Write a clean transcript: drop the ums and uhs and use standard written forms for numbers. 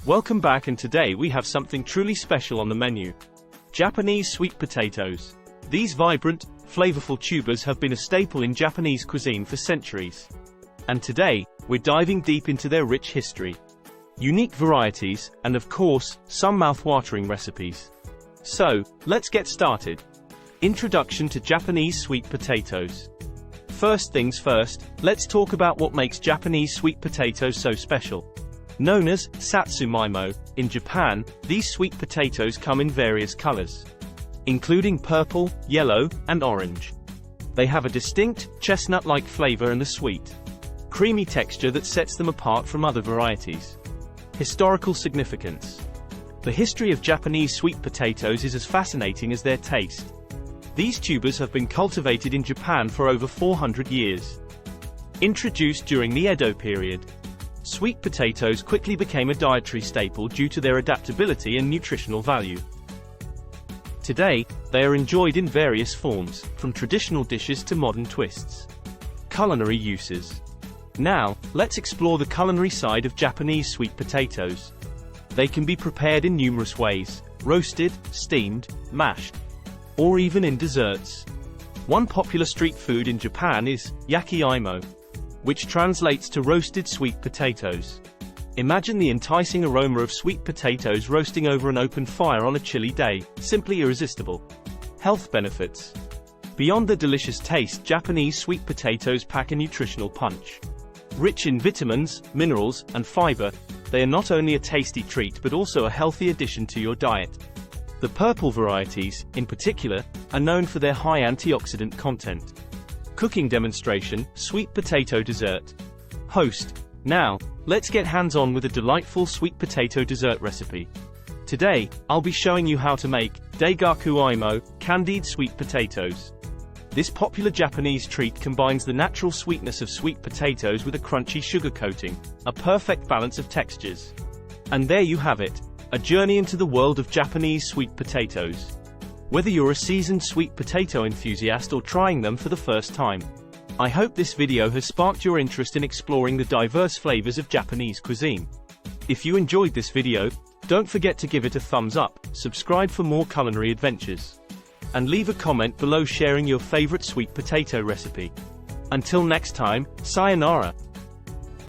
Welcome back, and today we have something truly special on the menu. Japanese sweet potatoes. These vibrant, flavorful tubers have been a staple in Japanese cuisine for centuries. And today, we're diving deep into their rich history, unique varieties, and of course, some mouth-watering recipes. So, let's get started. Introduction to Japanese sweet potatoes. First things first, let's talk about what makes Japanese sweet potatoes so special. Known as satsumimo, in Japan, these sweet potatoes come in various colors, including purple, yellow, and orange. They have a distinct, chestnut-like flavor and a sweet, creamy texture that sets them apart from other varieties. Historical significance. The history of Japanese sweet potatoes is as fascinating as their taste. These tubers have been cultivated in Japan for over 400 years. Introduced during the Edo period, sweet potatoes quickly became a dietary staple due to their adaptability and nutritional value. Today, they are enjoyed in various forms, from traditional dishes to modern twists. Culinary uses. Now, let's explore the culinary side of Japanese sweet potatoes. They can be prepared in numerous ways: roasted, steamed, mashed, or even in desserts. One popular street food in Japan is yaki-imo, which translates to roasted sweet potatoes. Imagine the enticing aroma of sweet potatoes roasting over an open fire on a chilly day, simply irresistible. Health benefits. Beyond the delicious taste, Japanese sweet potatoes pack a nutritional punch. Rich in vitamins, minerals, and fiber, they are not only a tasty treat but also a healthy addition to your diet. The purple varieties, in particular, are known for their high antioxidant content. Cooking demonstration: sweet potato dessert. Host. Now, let's get hands-on with a delightful sweet potato dessert recipe. Today, I'll be showing you how to make daigaku-imo, candied sweet potatoes. This popular Japanese treat combines the natural sweetness of sweet potatoes with a crunchy sugar coating, a perfect balance of textures. And there you have it, a journey into the world of Japanese sweet potatoes. Whether you're a seasoned sweet potato enthusiast or trying them for the first time, I hope this video has sparked your interest in exploring the diverse flavors of Japanese cuisine. If you enjoyed this video, don't forget to give it a thumbs up, subscribe for more culinary adventures, and leave a comment below sharing your favorite sweet potato recipe. Until next time, sayonara.